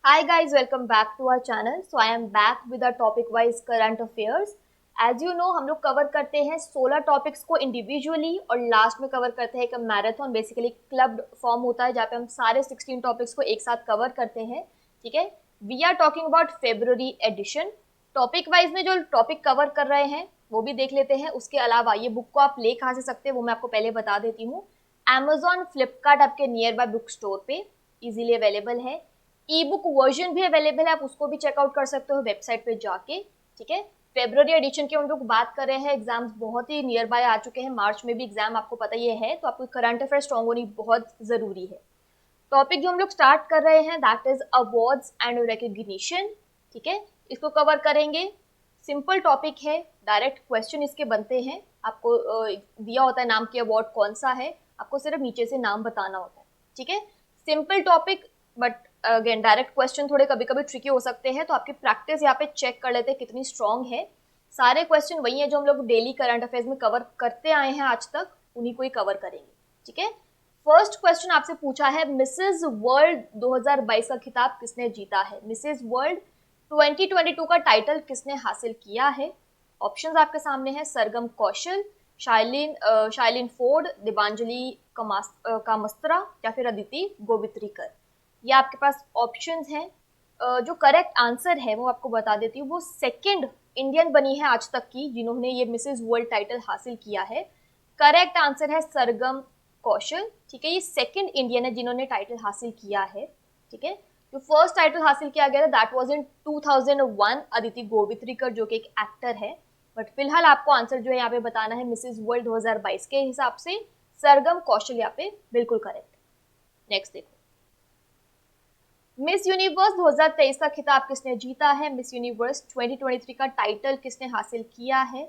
Hi guys, welcome back to our channel. So I am back with our topic wise current affairs. As you know, हम लोग cover करते हैं 16 topics को individually और last में cover करते हैं एक मैराथन, बेसिकली क्लब फॉर्म होता है जहाँ पे हम सारे 16 टॉपिक्स को एक साथ कवर करते हैं. ठीक है, we are talking about February edition. Topic wise में जो टॉपिक कवर कर रहे हैं वो भी देख लेते हैं. उसके अलावा ये बुक को आप ले कहाँ से सकते हैं वो मैं आपको पहले बता देती हूँ. Amazon, फ्लिपकार्ट आपके नियर बाय बुक स्टोर पे इजीली अवेलेबल है. ई बुक वर्जन भी अवेलेबल है, आप उसको भी चेकआउट कर सकते हो वेबसाइट पे जाके. ठीक है, फेब्रुअरी एडिशन की हम लोग बात कर रहे हैं. एग्जाम्स बहुत ही नियर बाय आ चुके हैं, मार्च में भी एग्जाम आपको पता ही है, तो आपको करंट अफेयर स्ट्रॉन्ग होनी बहुत जरूरी है. टॉपिक जो हम लोग स्टार्ट कर रहे हैं that is awards and recognition. ठीक है, इसको कवर करेंगे. सिंपल टॉपिक है, डायरेक्ट क्वेश्चन इसके बनते हैं. आपको दिया होता है नाम की अवार्ड कौन सा है, आपको सिर्फ नीचे से नाम बताना होता है. ठीक है, simple topic but again direct question थोड़े कभी कभी ट्रिकी हो सकते हैं, तो आपकी प्रैक्टिस यहाँ पे चेक कर लेते हैं कितनी स्ट्रांग है. सारे क्वेश्चन वही है जो हम लोग डेली करंट अफेयर्स में कवर करते आए हैं आज तक, उन्हीं को ही कवर करेंगे. ठीक है, फर्स्ट क्वेश्चन आपसे पूछा है मिसेज वर्ल्ड 2022 का खिताब किसने जीता है. मिसेज वर्ल्ड 2022 का टाइटल किसने हासिल किया है. ऑप्शंस आपके सामने हैं. सरगम कौशल, शाइलिन फोर्ड, दिबांजलि कामस्त्रा या फिर अदिति गोवित्रीकर. ये आपके पास ऑप्शंस हैं. जो करेक्ट आंसर है वो आपको बता देती हूँ. वो सेकंड इंडियन बनी है आज तक की जिन्होंने ये मिसेज वर्ल्ड टाइटल हासिल किया है. करेक्ट आंसर है सरगम कौशल. ठीक है, ये सेकंड इंडियन है जिन्होंने टाइटल हासिल किया है. ठीक है, जो फर्स्ट टाइटल हासिल किया गया था that was in 2001, Aditi Gowitrikar जो कि एक एक्टर है. बट फिलहाल आपको आंसर जो है यहाँ पे बताना है मिसेज वर्ल्ड 2022 के हिसाब से सरगम कौशल यहाँ पे बिल्कुल करेक्ट. नेक्स्ट देखो, मिस यूनिवर्स 2023 का खिताब किसने जीता है. मिस यूनिवर्स 2023 का टाइटल किसने हासिल किया है.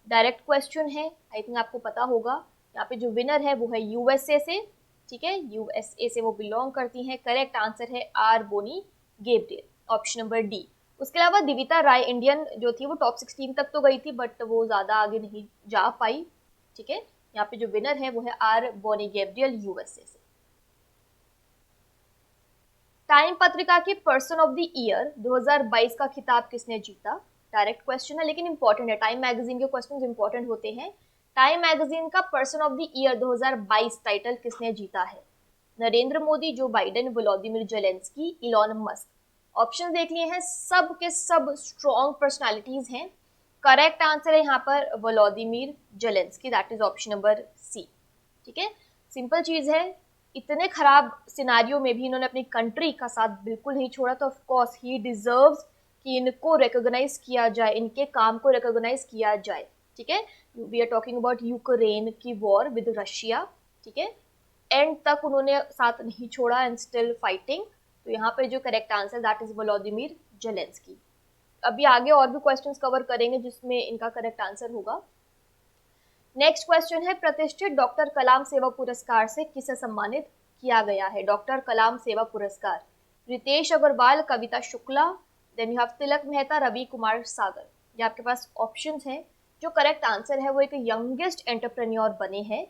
डायरेक्ट क्वेश्चन है, आई थिंक आपको पता होगा. यहाँ पे जो विनर है वो है यूएसए से. ठीक है, यूएसए से वो बिलोंग करती हैं. करेक्ट आंसर है R'Bonney Gabriel, option number D. उसके अलावा दिविता राय इंडियन जो थी वो टॉप 16 तक तो गई थी बट वो ज्यादा आगे नहीं जा पाई. ठीक है, यहाँ पे जो विनर है वो है आर बोनी गेब्रियल यूएसए से. टाइम पत्रिका की पर्सन ऑफ द ईयर 2022 का खिताब किसने जीता. डायरेक्ट क्वेश्चन है लेकिन इंपॉर्टेंट है. टाइम मैगजीन के क्वेश्चंस इंपॉर्टेंट होते हैं. टाइम मैगजीन का person of the year 2022 title किसने जीता है. Narendra Modi, Joe Biden, Vladimir Zelensky, Elon Musk. Option देख लिए हैं, सब के सब स्ट्रॉन्ग पर्सनालिटीज हैं. करेक्ट आंसर है यहाँ पर Vladimir Zelensky, that is option number C. ठीक है, सिंपल चीज है. इतने खराब सिनारियो में भी इन्होंने अपनी कंट्री का साथ बिल्कुल नहीं छोड़ा, तो ऑफ कोर्स ही डिजर्व्स कि इनको रिकॉग्नाइज किया जाए, इनके काम को रिकॉग्नाइज किया जाए. ठीक है, we are talking about Ukraine की वॉर विद रशिया. ठीक है, एंड तक उन्होंने साथ नहीं छोड़ा एंड स्टिल फाइटिंग. तो यहाँ पे जो correct answer that is Vladimir Zelensky. अभी आगे और भी क्वेश्चंस कवर करेंगे जिसमें इनका करेक्ट आंसर होगा. नेक्स्ट क्वेश्चन है, प्रतिष्ठित डॉक्टर कलाम सेवा पुरस्कार से किसे सम्मानित किया गया है. डॉक्टर कलाम सेवा पुरस्कार रितेश अग्रवाल, कविता शुक्ला, देन यू हैव तिलक मेहता, रवि कुमार सागर. ये आपके पास ऑप्शंस हैं. जो करेक्ट आंसर है वो एक यंगेस्ट एंटरप्रेन्योर बने हैं.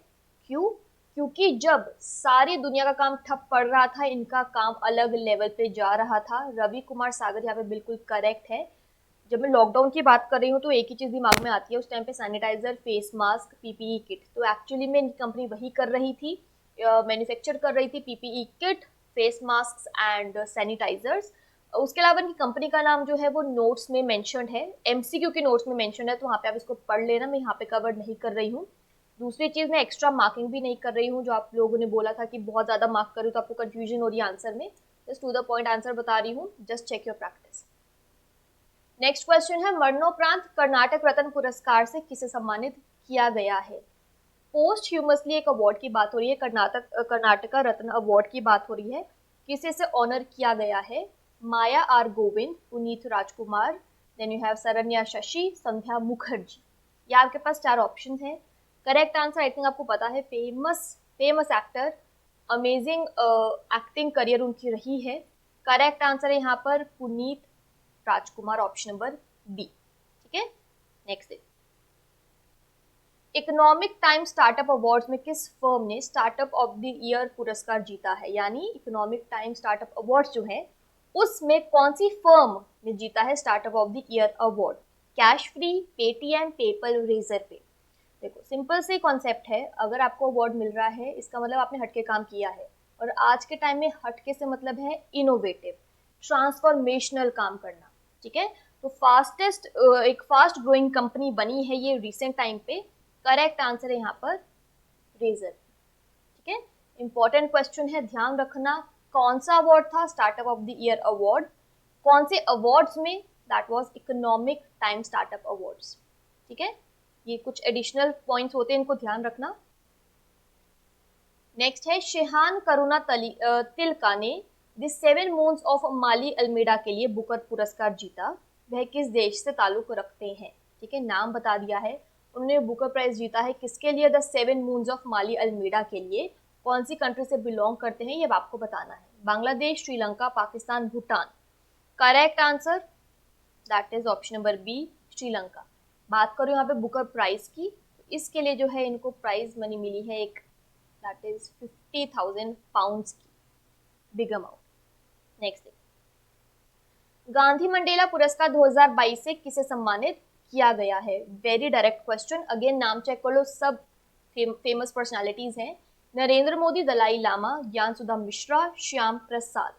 क्यों? क्योंकि जब सारी दुनिया का काम ठप पड़ रहा था इनका काम अलग लेवल पे जा रहा था. रवि कुमार सागर यहाँ पे बिल्कुल करेक्ट है. जब मैं लॉकडाउन की बात कर रही हूँ तो एक ही चीज दिमाग में आती है उस टाइम पे, sanitizer, face mask, PPE kit. तो एक्चुअली में कंपनी वही कर रही थी, मैन्युफैक्चर कर रही थी PPE kit, face mask and sanitizers. उसके अलावा इनकी कंपनी का नाम जो है वो नोट्स में मेंशन्ड है, एमसीक्यू के नोट्स में मेंशन्ड है, तो वहाँ पे आप इसको पढ़ लेना. मैं यहाँ पे कवर नहीं कर रही हूँ. दूसरी चीज, मैं एक्स्ट्रा मार्किंग भी नहीं कर रही हूँ. जो आप लोगों ने बोला था कि बहुत ज्यादा मार्क करूँ तो आपको कंफ्यूजन हो रही है आंसर में, just to the point answer बता रही हूँ. Just check your practice. Next question है, मरणोपरांत कर्नाटक रत्न पुरस्कार से किसे सम्मानित किया गया है. पोस्ट ह्यूमसली एक अवार्ड की बात हो रही है, कर्नाटका रत्न अवार्ड की बात हो रही है. किसे से ऑनर किया गया है. Maya R Govind, Puneet Rajkumar, then you have Saranya Shashi, Sandhya Mukherjee. ये आपके पास चार ऑप्शन हैं. करेक्ट आंसर आई थिंक आपको पता है, famous actor, amazing acting career उनकी रही है. करेक्ट आंसर है यहाँ पर पुनीत राजकुमार, ऑप्शन नंबर बी. ठीक है, नेक्स्ट है, इकोनॉमिक टाइम स्टार्टअप अवार्ड्स में किस फर्म ने स्टार्टअप ऑफ द ईयर पुरस्कार जीता है. यानी इकोनॉमिक टाइम स्टार्टअप अवार्ड्स जो है उसमें कौन सी फर्म ने जीता है startup of the year award? Cashfree, Paytm, PayPal, Razorpay. देखो सिंपल से कॉन्सेप्ट है, अगर आपको अवार्ड मिल रहा है इसका मतलब आपने हटके काम किया है, और आज के टाइम में हटके से मतलब है इनोवेटिव, ट्रांसफॉर्मेशनल काम करना। ठीक है, तो एक फास्ट ग्रोइंग कंपनी बनी है ये रिसेंट टाइम पे। करेक्ट आंसर है यहाँ पर रेजर। ठीक है, इंपॉर्टेंट क्वेश्चन है, ध्यान रखना। कौन सा अवार्ड था? Startup of the year award. कौन से अवार्ड्स में? That was economic time startup awards. ठीक है, ये कुछ एडिशनल पॉइंट्स होते हैं, इनको ध्यान रखना। नेक्स्ट है शेहान करुणा तिलका ने the 7 moons of Maali Almeida के लिए बुकर पुरस्कार जीता। वह किस देश से ताल्लुक रखते हैं? ठीक है, नाम बता दिया है। उन्होंने बुकर प्राइज जीता है किसके लिए? The 7 moons of Maali Almeida के लिए। कौन सी कंट्री से बिलोंग करते हैं ये आपको बताना है। Bangladesh, Sri Lanka, Pakistan, Bhutan. Correct answer that is option number B, Sri Lanka. बात करो यहाँ पे बुकर प्राइज की, इसके लिए जो है इनको प्राइज मनी मिली है एक, दैट इज 50,000 पाउंड्स की, big amount. Next, Gandhi Mandela पुरस्कार 2022 से किसे सम्मानित किया गया है? वेरी डायरेक्ट क्वेश्चन, अगेन नाम चेक कर लो, सब फेमस पर्सनालिटीज हैं। नरेंद्र मोदी, दलाई लामा, ज्ञान सुधा मिश्रा, श्याम प्रसाद।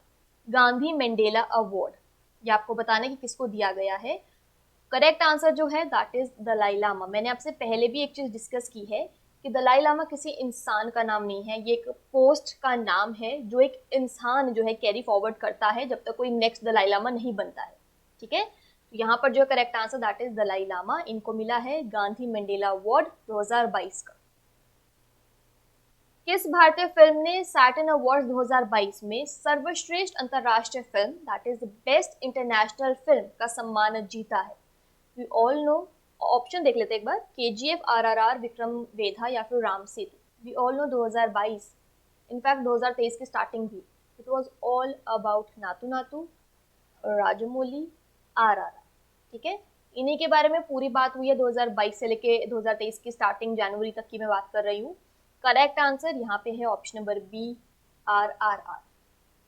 गांधी मंडेला अवार्ड ये आपको बताना है कि किसको दिया गया है। करेक्ट आंसर जो है दैट इज दलाई लामा। मैंने आपसे पहले भी एक चीज डिस्कस की है कि दलाई लामा किसी इंसान का नाम नहीं है, ये एक पोस्ट का नाम है जो एक इंसान जो है कैरी फॉरवर्ड करता है जब तक कोई नेक्स्ट दलाई लामा नहीं बनता है। ठीक है, तो यहाँ पर जो correct answer that is Dalai Lama, इनको मिला है गांधी मंडेला अवार्ड 2022 का। किस भारतीय फिल्म ने सैटर्न अवार्ड 2022 में सर्वश्रेष्ठ अंतरराष्ट्रीय film that is best international film का सम्मान जीता है? वी ऑल नो, ऑप्शन देख लेते हैं एक बार, केजीएफ, आरआरआर, विक्रम वेधा या फिर Ram Setu. We all no 2022, in fact 2023 की स्टार्टिंग भी, इट वाज ऑल अबाउट नातू नातू, राजमौली, आरआरआर। ठीक है, इन्हीं के बारे में पूरी बात हुई है 2022 से लेके 2023 की स्टार्टिंग जनवरी तक की मैं बात कर रही हूँ। करेक्ट आंसर यहाँ पे है ऑप्शन नंबर बी, आरआरआर।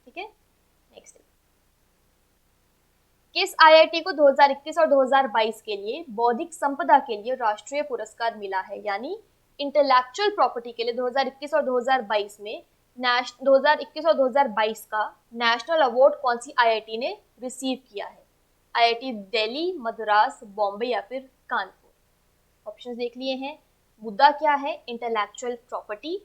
ठीक है, नेक्स्ट, किस आईआईटी को 2021 और 2022 के लिए बौद्धिक संपदा के लिए राष्ट्रीय पुरस्कार मिला है? यानी इंटेलेक्चुअल प्रॉपर्टी के लिए 2021 और 2022 में 2021 और 2022 का नेशनल अवार्ड कौन सी आईआईटी ने रिसीव किया है? आईआईटी दिल्ली, मद्रास, बॉम्बे या फिर कानपुर। ऑप्शन देख लिए हैं। मुद्दा क्या है? Intellectual property.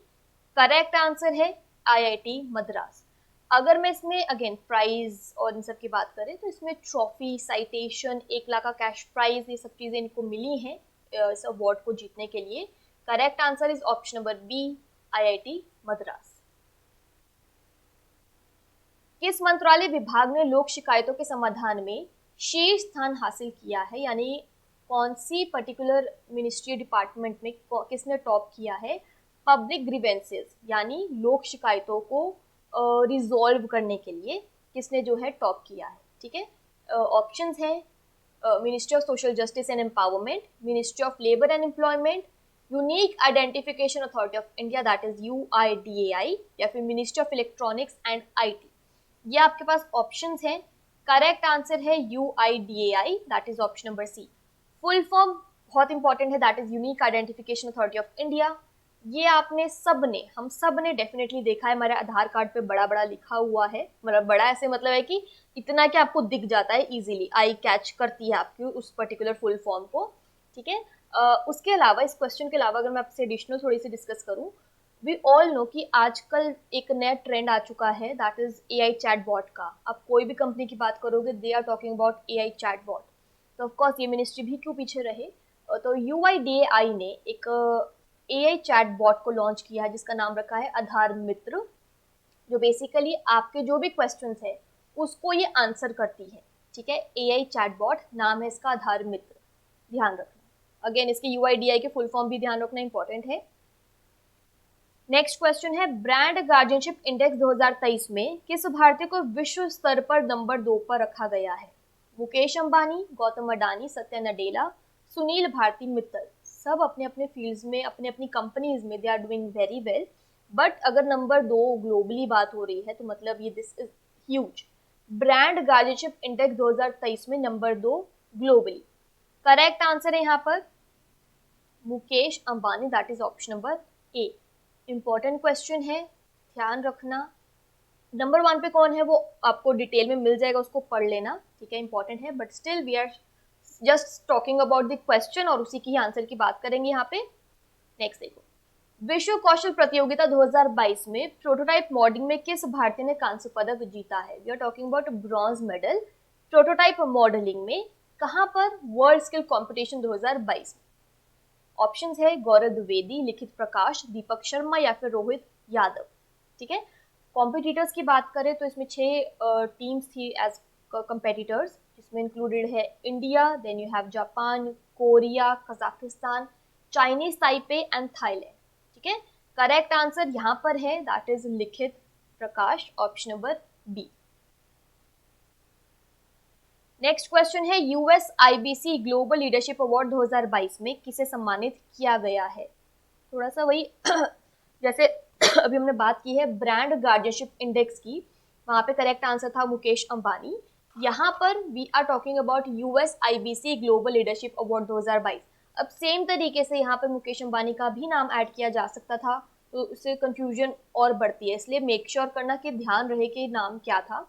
करेक्ट आंसर है आईआईटी मद्रास। अगर मैं इसमें अगेन प्राइज और इन सब की बात करें तो इसमें ट्रॉफी, साइटेशन, 1 लाख का कैश प्राइज, ये सब चीजें इनको मिली हैं इस अवार्ड को जीतने के लिए। Correct answer is option number B, IIT Madras. किस मंत्रालय विभाग ने लोक शिकायतों के समाधान में शीर्ष स्थान हासिल किया है? यानी कौन सी पर्टिकुलर मिनिस्ट्री डिपार्टमेंट में किसने टॉप किया है? पब्लिक ग्रीवेंसेस यानी लोक शिकायतों को रिजॉल्व करने के लिए किसने जो है टॉप किया है? ठीक है, ऑप्शंस हैं ministry of social justice and empowerment, ministry of labour and employment, unique identification authority of India that is UIDAI, या फिर ministry of electronics and IT. ये आपके पास ऑप्शंस हैं। करेक्ट आंसर है UIDAI, that is option number C. Full form बहुत important है, that is unique identification authority of India. ये आपने हम सब ने डेफिनेटली देखा है, हमारे आधार कार्ड पे बड़ा बड़ा लिखा हुआ है। मतलब बड़ा ऐसे मतलब है कि इतना कि आपको दिख जाता है, इजीली आई कैच करती है आपकी उस पर्टिकुलर फुल फॉर्म को। ठीक है, उसके अलावा इस क्वेश्चन के अलावा अगर मैं आपसे एडिशनल थोड़ी सी डिस्कस करूं, वी ऑल नो कि आजकल एक नया ट्रेंड आ चुका है दैट इज एआई चैटबॉट का। आप कोई भी कंपनी की बात करोगे they are talking about AI chatbot. तो ऑफकोर्स ये मिनिस्ट्री भी क्यों पीछे रहे। तो यूआईडीएआई ने एक एआई चैटबॉट को लॉन्च किया है जिसका नाम रखा है आधार मित्र, जो बेसिकली आपके जो भी क्वेश्चंस है उसको ये आंसर करती है। ठीक है, एआई चैटबॉट नाम है इसका आधार मित्र, ध्यान रखना। अगेन इसके यूआईडीआई के फुल फॉर्म भी ध्यान रखना इंपॉर्टेंट है। नेक्स्ट क्वेश्चन है, ब्रांड गार्जियनशिप इंडेक्स 2023 में किस भारतीय को विश्व स्तर पर नंबर 2 पर रखा गया है? मुकेश अंबानी, गौतम अडानी, सत्या नडेला, सुनील भारती मित्तल। सब अपने अपने फील्ड्स में, अपने अपनी कंपनीज में they are doing very well, but अगर नंबर 2 ग्लोबली बात हो रही है तो मतलब ये this is huge. Brand guardianship index 2023 में नंबर 2 ग्लोबली। करेक्ट आंसर है यहाँ पर Mukesh Ambani, that is option number A. Important question है, ध्यान रखना। नंबर 1 पे कौन है वो आपको डिटेल में मिल जाएगा, उसको पढ़ लेना, ठीक है, इंपॉर्टेंट है, but still we are just talking about the question और उसी की आंसर की बात करेंगे यहाँ पे। नेक्स्ट देखो, विश्व कौशल प्रतियोगिता 2022 में प्रोटोटाइप मॉडलिंग में किस भारतीय ने कांस्य पदक जीता है? We are talking about bronze medal prototype modelling में, कहां पर? वर्ल्ड स्किल कॉम्पिटिशन 2022 में। ऑप्शंस है गौरव द्विवेदी, लिखित प्रकाश, दीपक शर्मा या फिर रोहित यादव, ठीक है। कॉम्पिटिटर्स की बात करें तो इसमें 6 टीम्स थी एज कंपेटिटर्स, जिसमें इंक्लूडेड है India, then you have Japan, Korea, Kazakhstan, Chinese Taipei and Thailand, ठीक है। करेक्ट आंसर यहाँ पर है that is Likhit Prakash, option number B. Next question है, US IBC global leadership award 2022 में किसे सम्मानित किया गया है? थोड़ा सा वही जैसे अभी हमने बात की है ब्रांड गार्जियनशिप इंडेक्स की, वहां पे करेक्ट आंसर था मुकेश अंबानी। यहाँ पर we are talking about US IBC global leadership award 2022। अब सेम तरीके से यहाँ पर मुकेश अंबानी का भी नाम ऐड किया जा सकता था, तो उससे कंफ्यूजन और बढ़ती है, इसलिए मेक श्योर करना कि ध्यान रहे कि नाम क्या था।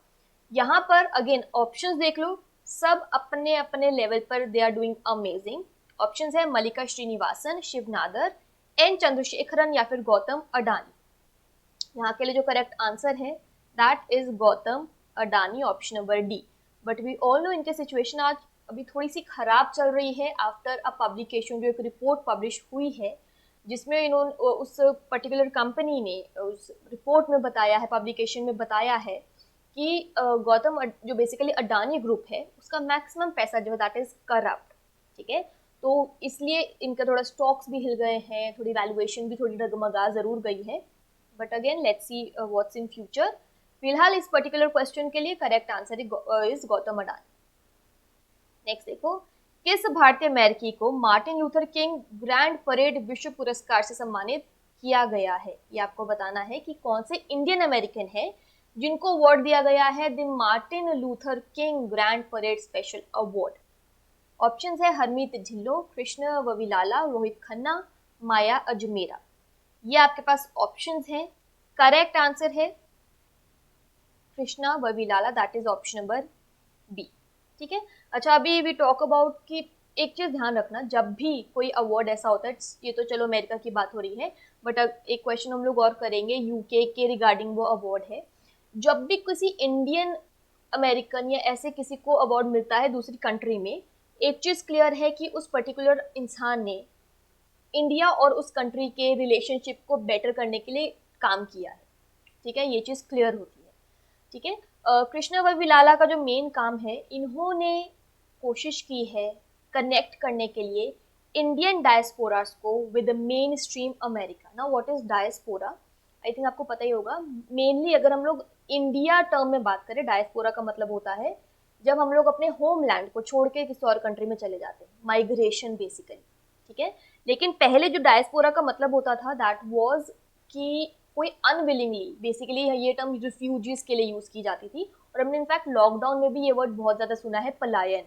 यहाँ पर अगेन ऑप्शंस देख लो, सब अपने अपने लेवल पर they are doing amazing. Options है मल्लिका श्रीनिवासन, शिव नादर, एन चंद्रशेखरन या फिर गौतम अडानी। यहाँ के लिए जो करेक्ट आंसर है that is Gautam Adani, option number D. But we all know इनके सिचुएशन आज अभी थोड़ी सी खराब चल रही है आफ्टर अ पब्लिकेशन, जो एक रिपोर्ट पब्लिश हुई है जिसमें इन्होंने उस पर्टिकुलर कंपनी ने उस रिपोर्ट में बताया है, पब्लिकेशन में बताया है कि गौतम जो बेसिकली अडानी ग्रुप है उसका मैक्सिमम पैसा जो है दैट इज करप्ट, ठीक है। तो इसलिए इनका थोड़ा स्टॉक्स भी हिल गए हैं, थोड़ी वैल्यूएशन भी थोड़ी डगमगा जरूर गई है, but again let's see what's in future. फिलहाल इस पर्टिकुलर क्वेश्चन के लिए correct answer is Gautam Adani. Next देखो, किस भारतीय अमेरिकी को Martin Luther king grand parade विश्व पुरस्कार से सम्मानित किया गया है? ये आपको बताना है कि कौन से इंडियन अमेरिकन है जिनको अवार्ड दिया गया है the Martin Luther king grand parade special award. Options है हरमीत ढिल्लो, कृष्ण वविलाला, रोहित खन्ना, माया अजमेरा। ये आपके पास ऑप्शंस हैं। करेक्ट आंसर है Krishna Vavilala, that is option number B, ठीक है। अच्छा, अभी वी टॉक अबाउट कि एक चीज ध्यान रखना, जब भी कोई अवार्ड ऐसा होता है, ये तो चलो अमेरिका की बात हो रही है, बट एक क्वेश्चन हम लोग और करेंगे यूके के रिगार्डिंग वो अवार्ड है। जब भी किसी इंडियन अमेरिकन या ऐसे किसी को अवार्ड मिलता है दूसरी कंट्री में, एक चीज क्लियर है कि उस पर्टिकुलर इंसान ने इंडिया और उस कंट्री के रिलेशनशिप को बेटर करने के लिए काम किया है, ठीक है, ये चीज क्लियर होती है, ठीक है। कृष्णा वविलाला का जो मेन काम है, इन्होंने कोशिश की है कनेक्ट करने के लिए इंडियन डायस्पोरास को विद मेन स्ट्रीम अमेरिका। ना what is diaspora, I think आपको पता ही होगा। मेनली अगर हम लोग इंडिया टर्म में बात करें, डायस्पोरा का मतलब होता है जब हम लोग अपने होमलैंड को छोड़ के किसी और कंट्री में चले जाते हैं, माइग्रेशन बेसिकली, ठीक है। लेकिन पहले जो डायस्पोरा का मतलब होता था दैट वाज कि कोई अनविलिंगली, बेसिकली ये टर्म रिफ्यूजीज के लिए यूज की जाती थी, और हमने इनफैक्ट लॉकडाउन में भी ये वर्ड बहुत ज्यादा सुना है, पलायन,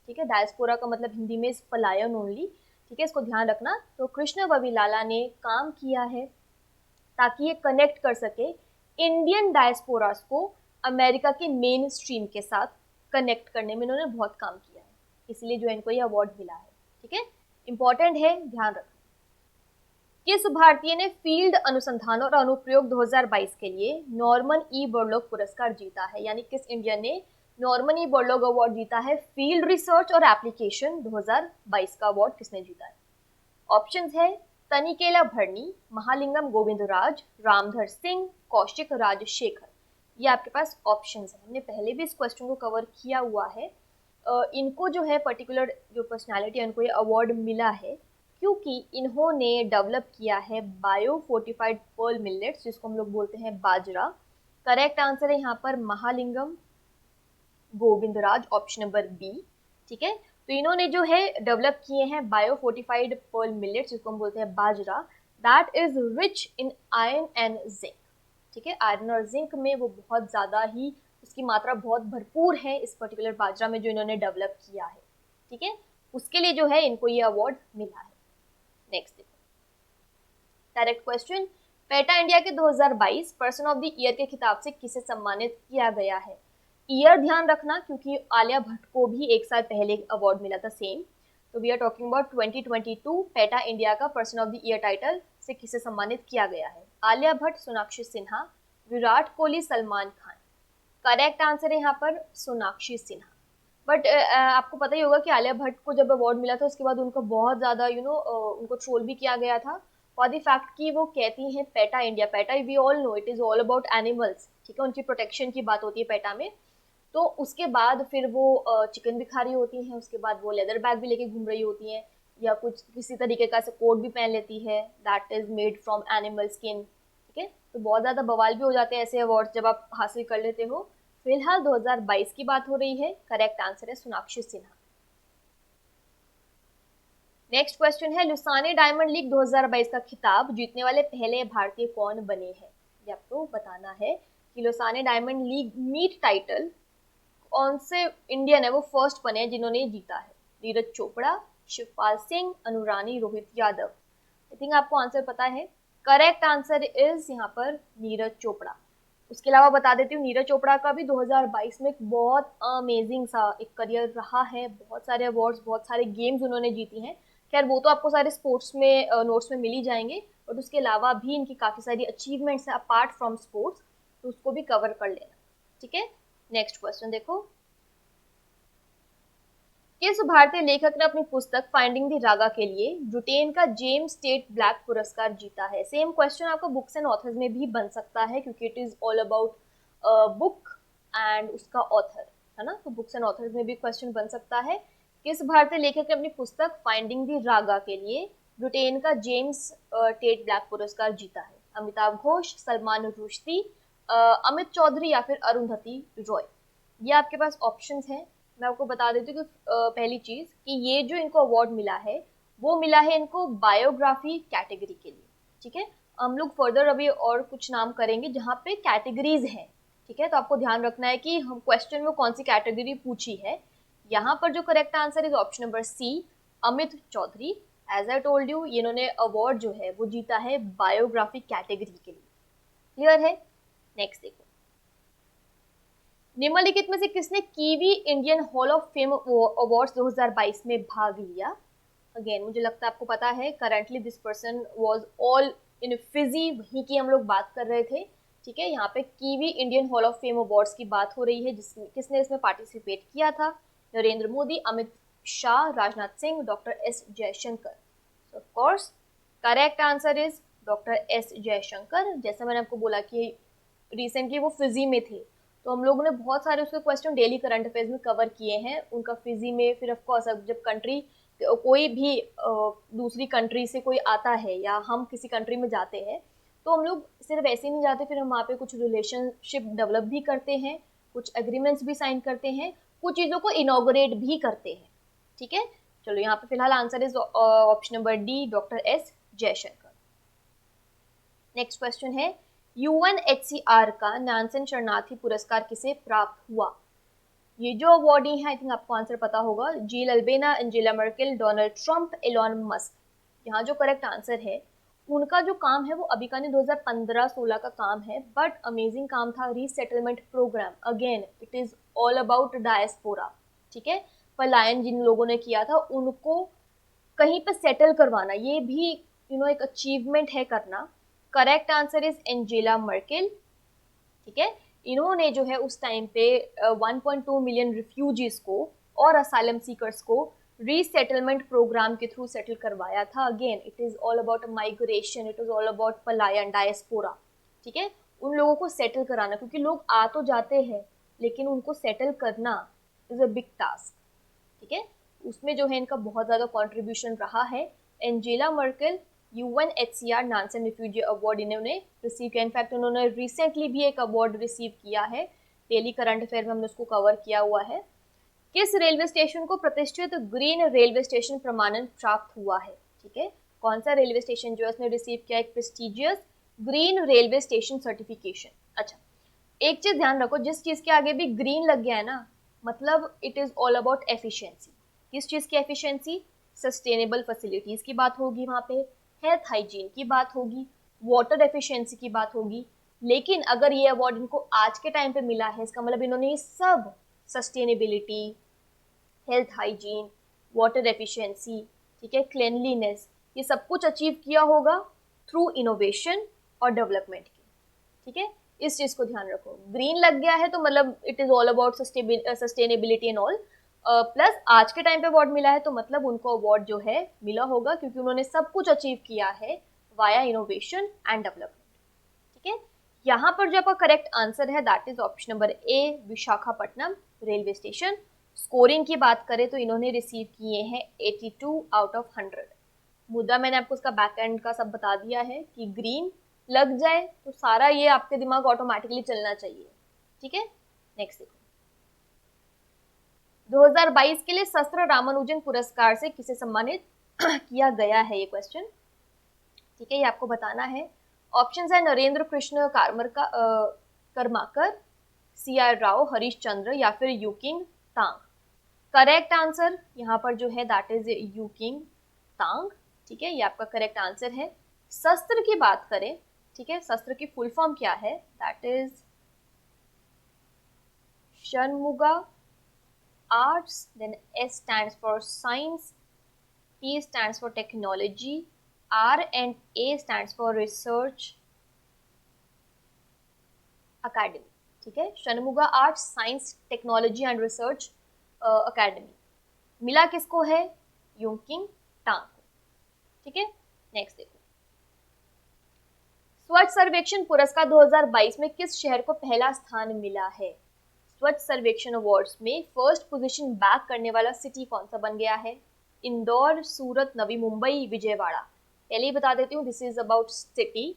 ठीक है। डायस्पोरा का मतलब हिंदी में पलायन ओनली, ठीक है, इसको ध्यान रखना। तो कृष्ण वविलाला ने काम किया है ताकि ये कनेक्ट कर सके इंडियन डायस्पोरास को अमेरिका के मेन स्ट्रीम के साथ कनेक्ट करने में इन्होंने बहुत काम किया है, इसलिए जो इनको ये अवार्ड मिला है, ठीक है, इंपॉर्टेंट है, ध्यान रखना। किस भारतीय ने फील्ड अनुसंधान और अनुप्रयोग 2022 के लिए नॉर्मन ई बोरलॉग पुरस्कार जीता है? यानी किस इंडियन ने नॉर्मन ई बोरलॉग अवार्ड जीता है? फील्ड रिसर्च और एप्लीकेशन 2022 का अवार्ड किसने जीता है? ऑप्शंस है तनिकेला भरनी, महालिंगम गोविंदराज, रामधर सिंह, कौशिक राजशेखर। ये आपके पास ऑप्शंस है, हमने पहले भी इस क्वेश्चन को कवर किया हुआ है। इनको जो है पर्टिकुलर जो पर्सनालिटी, इनको ये अवार्ड मिला है क्योंकि इन्होंने डेवलप किया है बायो फोर्टिफाइड पर्ल मिलेट्स, जिसको हम लोग बोलते हैं बाजरा। करेक्ट आंसर है यहाँ पर Mahalingam Govindaraj, option number B, ठीक है। तो इन्होंने जो है डेवलप किए हैं बायो फोर्टिफाइड पर्ल मिलेट्स, जिसको हम बोलते हैं बाजरा, that is rich in iron and zinc, ठीक है। आयरन और जिंक में वो बहुत ज़्यादा ही उसकी मात्रा बहुत भरपूर है इस पर्टिकुलर बाजरा में जो इन्होंने डेवलप किया है, ठीक है, उसके लिए जो है इनको ये अवार्ड मिला है। नेक्स्ट देखो, डायरेक्ट क्वेश्चन, पेटा इंडिया के 2022 पर्सन ऑफ द ईयर के खिताब से किसे सम्मानित किया गया है? ईयर ध्यान रखना क्योंकि आलिया भट्ट को भी एक साल पहले अवार्ड मिला था सेम, तो we are talking about 2022 PETA India का person of the year title से किसे सम्मानित किया गया है? आलिया भट्ट, सोनाक्षी सिन्हा, विराट कोहली, सलमान खान। करेक्ट आंसर है यहाँ पर सोनाक्षी सिन्हा। बट आपको पता ही होगा कि आलिया भट्ट को जब अवार्ड मिला था उसके बाद उनको बहुत ज़्यादा उनको ट्रोल भी किया गया था फॉर द फैक्ट कि वो कहती हैं PETA India, PETA we all know it is all about animals, ठीक है, उनकी प्रोटेक्शन की बात होती है पेटा में। तो उसके बाद फिर वो चिकन भी खा रही होती हैं, उसके बाद वो लेदर बैग भी लेके घूम रही होती हैं, या कुछ किसी तरीके का ऐसा कोट भी पहन लेती है that is made from animal skin, ठीक है। तो बहुत ज़्यादा बवाल भी हो जाते हैं ऐसे अवार्ड जब आप हासिल कर लेते हो। फिलहाल 2022 की बात हो रही है, करेक्ट आंसर है सोनाक्षी सिन्हा। नेक्स्ट क्वेश्चन है, लुसाने डायमंड लीग 2022 का खिताब जीतने वाले पहले भारतीय कौन बने हैं? ये आपको बताना है कि Lausanne Diamond League meet title कौन से इंडियन है वो फर्स्ट बने हैं जिन्होंने जीता है? नीरज चोपड़ा, शिवपाल सिंह, अनुरानी, रोहित यादव। आई थिंक आपको आंसर पता है। करेक्ट आंसर इज यहाँ पर नीरज चोपड़ा। उसके अलावा बता देती हूँ नीरज चोपड़ा का भी 2022 में एक बहुत अमेजिंग सा एक करियर रहा है, बहुत सारे अवार्ड्स, बहुत सारे गेम्स उन्होंने जीती हैं। खैर वो तो आपको सारे स्पोर्ट्स में नोट्स में मिल ही जाएंगे, बट उसके अलावा भी इनकी काफ़ी सारी अचीवमेंट्स हैं अपार्ट फ्रॉम स्पोर्ट्स, तो उसको भी कवर कर लेना, ठीक है। नेक्स्ट क्वेश्चन देखो, किस भारतीय लेखक ने अपनी पुस्तक फाइंडिंग द रागा के लिए ब्रिटेन का जेम्स टेट ब्लैक पुरस्कार जीता है? सेम क्वेश्चन आपको बुक्स एंड ऑथर्स में भी बन सकता है क्योंकि it is all about book and उसका ऑथर, है ना, तो बुक्स एंड ऑथर्स में भी क्वेश्चन बन सकता है। किस भारतीय लेखक ने अपनी पुस्तक फाइंडिंग द रागा के लिए ब्रिटेन का जेम्स टेट ब्लैक पुरस्कार जीता है? अमिताभ घोष, सलमान रुश्दी, अमित चौधरी या फिर अरुंधति रॉय। ये आपके पास ऑप्शंस हैं। मैं आपको बता देती हूँ कि पहली चीज कि ये जो इनको अवार्ड मिला है वो मिला है इनको बायोग्राफी कैटेगरी के लिए, ठीक है। हम लोग फर्दर अभी और कुछ नाम करेंगे जहाँ पे कैटेगरीज हैं, ठीक है। तो आपको ध्यान रखना है कि हम क्वेश्चन में कौन सी कैटेगरी पूछी है। यहाँ पर जो करेक्ट आंसर है option number C, Amit Chaudhary. As I told you, इन्होंने अवार्ड जो है वो जीता है बायोग्राफी कैटेगरी के लिए। क्लियर है? नेक्स्ट देखो, निम्नलिखित में से किसने kiwi Indian hall of fame awards 2022 में भाग लिया? अगेन मुझे लगता है आपको पता है, currently this person was all in Fiji, वहीं की हम लोग बात कर रहे थे, ठीक है। यहाँ पे kiwi Indian hall of fame awards की बात हो रही है, जिसमें किसने इसमें पार्टिसिपेट किया था? Narendra Modi, Amit Shah, Rajnath Singh, doctor S Jaishankar. Of course correct answer is doctor S Jaishankar. जैसे मैंने आपको बोला कि रिसेंटली वो फिजी में थे, तो हम लोगों ने बहुत सारे उसके क्वेश्चन डेली करंट अफेयर्स में कवर किए हैं उनका फिजी में। फिर ऑफकोर्स जब कंट्री कोई भी दूसरी कंट्री से कोई आता है या हम किसी कंट्री में जाते हैं तो हम लोग सिर्फ ऐसे ही नहीं जाते, फिर हम वहाँ पे कुछ रिलेशनशिप डेवलप भी करते हैं, कुछ एग्रीमेंट्स भी साइन करते हैं, कुछ चीज़ों को इनॉग्रेट भी करते हैं, ठीक है। चलो यहाँ पे फिलहाल answer is option number D, doctor S Jaishankar. Next question है, यूएनएचसीआर का नानसेन शरणार्थी पुरस्कार किसे प्राप्त हुआ? ये जो अवार्डी है आई थिंक आपको आंसर पता होगा, Jill Albena, Angela Merkel, Donald Trump, Elon Musk. यहाँ जो करेक्ट आंसर है उनका जो काम है वो अभी का नहीं 2015-16 का काम है, बट अमेजिंग काम था, resettlement programme. Again it is all about diaspora, ठीक है। पलायन जिन लोगों ने किया था उनको कहीं पे सेटल करवाना, ये भी एक अचीवमेंट है करना। Correct answer is Angela Merkel, ठीक है। इन्होंने जो है उस टाइम पे 1.2 मिलियन रिफ्यूजीज को और असाइलम सीकर्स को रीसेटलमेंट प्रोग्राम के थ्रू सेटल करवाया था। Again it is all about migration, it is all about पलायन, डायस्पोरा, ठीक है। उन लोगों को सेटल कराना, क्योंकि लोग आ तो जाते हैं लेकिन उनको सेटल करना इज अ बिग टास्क, ठीक है। उसमें जो है इनका बहुत ज़्यादा कॉन्ट्रीब्यूशन रहा है। Angela Merkel UNHCR Nansen refugee award इन्होंने रिसीव किया। इनफैक्ट उन्होंने रिसेंटली भी एक अवार्ड रिसीव किया है, डेली करंट अफेयर में हमने उसको कवर किया हुआ है। किस रेलवे स्टेशन को प्रतिष्ठित ग्रीन रेलवे स्टेशन प्रमाणन प्राप्त हुआ है? ठीक है, कौन सा रेलवे स्टेशन जो है उसने रिसीव किया एक prestigious green railway station certification. अच्छा, एक चीज ध्यान रखो, जिस चीज के आगे भी ग्रीन लग गया है ना, मतलब it is all about efficiency. किस चीज की एफिशिएंसी? सस्टेनेबल फैसिलिटीज की बात होगी वहां पे, हेल्थ हाइजीन की बात होगी, वाटर एफिशिएंसी की बात होगी। लेकिन अगर ये अवार्ड इनको आज के टाइम पे मिला है, इसका मतलब इन्होंने ये सब sustainability, health hygiene, water efficiency, ठीक है, क्लेनलीनेस, ये सब कुछ अचीव किया होगा थ्रू इनोवेशन और डेवलपमेंट की। ठीक है, इस चीज को ध्यान रखो। ग्रीन लग गया है तो मतलब it is all about sustainability and all. Plus आज के टाइम पे अवार्ड मिला है तो मतलब उनको अवार्ड जो है मिला होगा क्योंकि उन्होंने सब कुछ अचीव किया है वाया इनोवेशन एंड डेवलपमेंट। ठीक है, यहाँ पर जो आपका करेक्ट आंसर है that is option number A, Visakhapatnam railway station. Scoring की बात करें तो इन्होंने रिसीव किए हैं 82 आउट ऑफ 100। मुद्दा मैंने आपको उसका बैक एंड का सब बता दिया है कि ग्रीन लग जाए तो सारा ये आपके दिमाग ऑटोमेटिकली चलना चाहिए। ठीक है, नेक्स्ट देखो, 2022 के लिए शस्त्र रामानुजन पुरस्कार से किसे सम्मानित किया गया है, ये क्वेश्चन। ठीक है, ये आपको बताना है। ऑप्शंस है नरेंद्र कृष्ण कर्माकर, सी आर राव, हरीश चंद्र या फिर यूकिंग तांग। करेक्ट आंसर यहाँ पर जो है दैट इज यूकिंग तांग। ठीक है, ये आपका करेक्ट आंसर है। शस्त्र की बात करें, ठीक है, शस्त्र की फुल फॉर्म क्या है, that is Shanmugha arts, then S stands for science, T stands for technology, R and A stands for research academy। ठीक है, Shanmuga arts, science, technology and research academy. मिला किसको है? यूकिंग तांग को। ठीक है, नेक्स्ट देखो, स्वच्छ सर्वेक्षण पुरस्कार 2022 में किस शहर को पहला स्थान मिला है? स्वच्छ सर्वेक्षण अवार्ड्स में फर्स्ट पोजीशन बैक करने वाला सिटी कौन सा बन गया है? इंदौर, सूरत, नवी मुंबई, विजयवाड़ा। पहले ही बता देती हूँ, दिस इज अबाउट सिटी।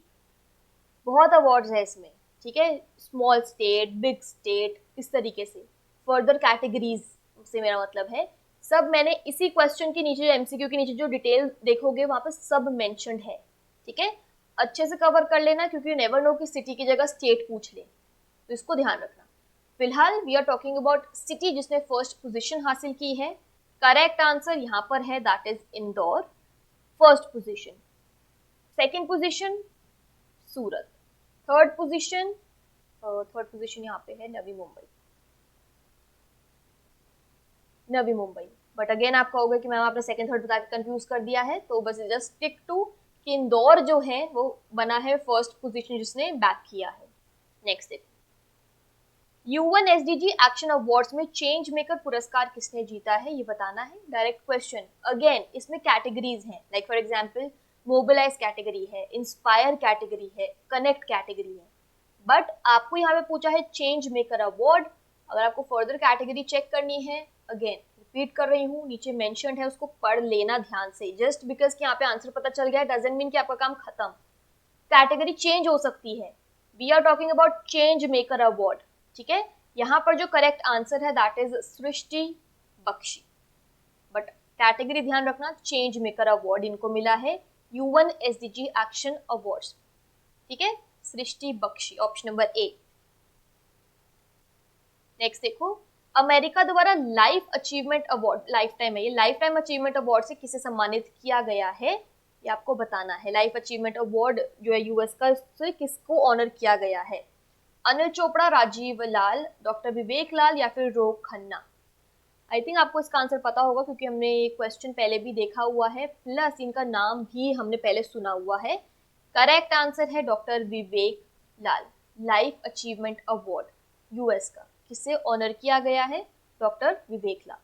बहुत अवार्ड्स है इसमें। ठीक है, स्मॉल स्टेट, बिग स्टेट, इस तरीके से फर्दर कैटेगरीज से मेरा मतलब है सब मैंने इसी क्वेश्चन के नीचे, एमसीक्यू के नीचे जो डिटेल देखोगे वहां पर सब मेंशन्ड है। ठीक है, अच्छे से कवर कर लेना क्योंकि नेवर नो कि सिटी की जगह स्टेट पूछ ले, तो इसको ध्यान रखना। फिलहाल we are talking about city जिसने फर्स्ट पोजीशन हासिल की है। करेक्ट आंसर यहाँ पर है that is Indore, first position. Second position Surat, third position यहाँ पे है नवी मुंबई। बट अगेन आप कहोगे कि मैम आपने सेकंड थर्ड बता के कंफ्यूज कर दिया है, तो बस जस्ट स्टिक टू कि इंदौर जो है वो बना है फर्स्ट पोजीशन जिसने बैक किया है। नेक्स्ट देखो, UN SDG एक्शन अवार्ड्स में चेंज मेकर पुरस्कार किसने जीता है, ये बताना है। Direct question. अगेन इसमें कैटेगरीज हैं, like for example mobilise category है, इंस्पायर कैटेगरी है, कनेक्ट कैटेगरी है। बट आपको यहाँ पे पूछा है चेंज मेकर अवार्ड। अगर आपको फर्दर कैटेगरी चेक करनी है, अगेन रिपीट कर रही हूँ, नीचे मेंशन्ड है, उसको पढ़ लेना ध्यान से। जस्ट बिकॉज कि यहाँ पे आंसर पता चल गया डजंट मीन कि आपका काम खत्म। कैटेगरी चेंज हो सकती है। We are talking about change maker award. ठीक है, यहाँ पर जो करेक्ट आंसर है that is Srishti Bakshi. But category ध्यान रखना, चेंज मेकर अवार्ड इनको मिला है UN SDG एक्शन अवार्ड्स। ठीक है, Srishti Bakshi, option number A. Next देखो, अमेरिका द्वारा life achievement award, lifetime है ये, लाइफ टाइम अचीवमेंट अवार्ड से किसे सम्मानित किया गया है, ये आपको बताना है। लाइफ अचीवमेंट अवार्ड जो है यूएस का, से किसको ऑनर किया गया है? अनिल चोपड़ा, राजीव लाल, डॉक्टर विवेक लाल या फिर रोग खन्ना। आई थिंक आपको इसका आंसर पता होगा क्योंकि हमने ये क्वेश्चन पहले भी देखा हुआ है, प्लस इनका नाम भी हमने पहले सुना हुआ है। करेक्ट आंसर है डॉक्टर विवेक लाल। लाइफ अचीवमेंट अवार्ड यूएस का किससे ऑनर किया गया है? डॉक्टर विवेक लाल।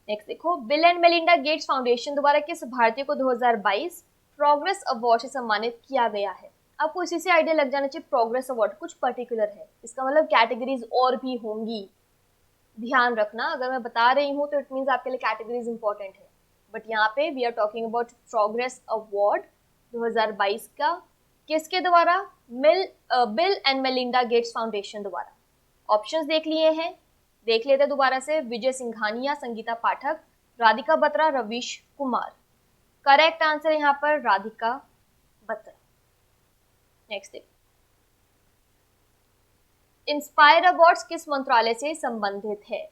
नेक्स्ट देखो, bill and Melinda Gates Foundation द्वारा किस भारतीय को 2022 प्रोग्रेस अवार्ड से सम्मानित किया गया है? आपको इसी से आइडिया लग जाना चाहिए, प्रोग्रेस अवार्ड कुछ पर्टिकुलर है, इसका मतलब कैटेगरीज और भी होंगी। ध्यान रखना, अगर मैं बता रही हूँ तो इट मीन्स आपके लिए कैटेगरीज इंपॉर्टेंट है। बट यहाँ पे we are talking about progress award 2022 का किसके द्वारा? Bill and Melinda Gates Foundation द्वारा। ऑप्शंस देख लिए हैं, देख लेते दोबारा से। विजय सिंघानिया, संगीता पाठक, राधिका बत्रा, रवीश कुमार। करेक्ट आंसर यहाँ पर राधिका बत्रा। नेक्स्ट देखो, इंस्पायर अवार्ड्स किस मंत्रालय से संबंधित है?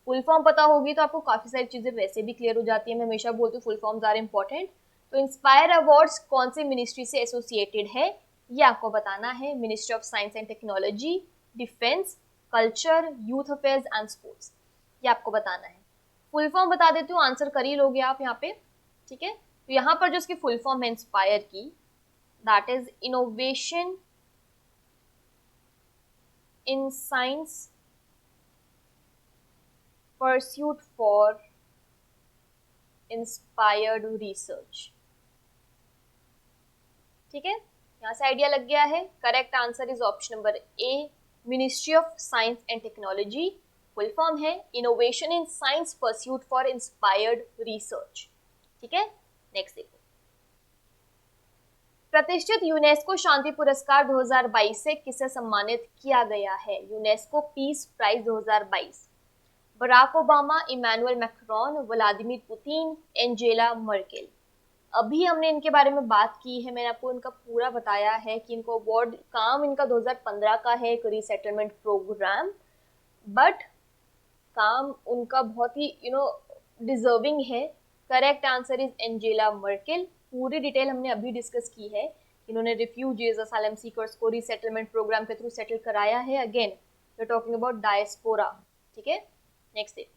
फुल फॉर्म पता होगी तो आपको काफी सारी चीजें वैसे भी क्लियर हो जाती है। मैं हमेशा बोलती हूँ फुल फॉर्म्स आर इंपॉर्टेंट। तो इंस्पायर अवार्ड्स कौन सी मिनिस्ट्री से एसोसिएटेड है, ये आपको बताना है। Ministry of science and technology, defence, culture, youth affairs and sports, ये आपको बताना है। फुल फॉर्म बता देती हूँ, आंसर कर ही लोगे आप यहाँ पे, ठीक है। तो यहाँ पर जो इसकी फुल फॉर्म है इंस्पायर की, that is innovation in science pursuit for inspired research, ठीक है। यहाँ से आइडिया लग गया है। Correct answer is option number A, ministry of science and technology. Full form है innovation in science pursuit for inspired research, ठीक है। नेक्स्ट देखो, प्रतिष्ठित यूनेस्को शांति पुरस्कार 2022 से किसे सम्मानित किया गया है? UNESCO peace prize 2022। Barack Obama, Emmanuel Macron, Vladimir Putin, Angela Merkel. अभी हमने इनके बारे में बात की है, मैंने आपको इनका पूरा बताया है कि इनको अवार्ड, काम इनका 2015 का है, एक रीसेटलमेंट प्रोग्राम, बट काम उनका बहुत ही डिजर्विंग है। Correct answer is Angela Merkel. पूरी डिटेल हमने अभी डिस्कस की है। इन्होंने रिफ्यूजीज, असाइलम सीकर्स को रीसेटलमेंट प्रोग्राम के थ्रू सेटल कराया है। Again we are talking about diaspora, ठीक है। नेक्स्ट डे,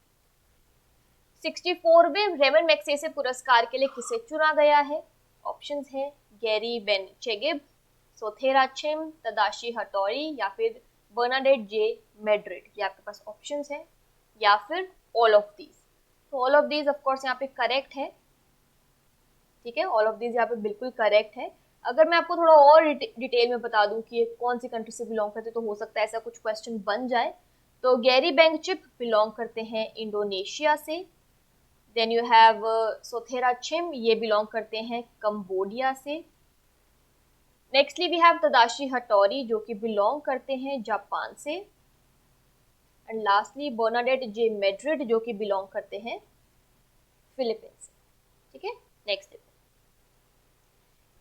64वें रेमन मैग्सेसे पुरस्कार के लिए किसे चुना गया है? ऑप्शंस है गैरी बेन चेगिब, सोथेरा चिम, तदाशी हटोरी या फिर बर्नाडेट जे मेड्रिड। ये आपके पास ऑप्शंस है, या फिर ऑल ऑफ दीज। तो all of these of course यहाँ पे करेक्ट है, ठीक है। ऑल ऑफ दीज यहाँ पे बिल्कुल करेक्ट है। अगर मैं आपको थोड़ा और डिटेल में बता दूं कि ये कौन सी कंट्री से बिलोंग करते, तो हो सकता है ऐसा कुछ क्वेश्चन बन जाए। तो गैरी बेंगचिप बिलोंग करते हैं इंडोनेशिया से। देन यू हैव सोथेरा चिम, ये बिलोंग करते हैं कंबोडिया से। नेक्स्टली वी हैव तदाशी हटोरी, जो कि बिलोंग करते हैं जापान से। And lastly Bernadette J Madrid, जो कि बिलोंग करते हैं फिलीपींस, ठीक है। नेक्स्ट देखो,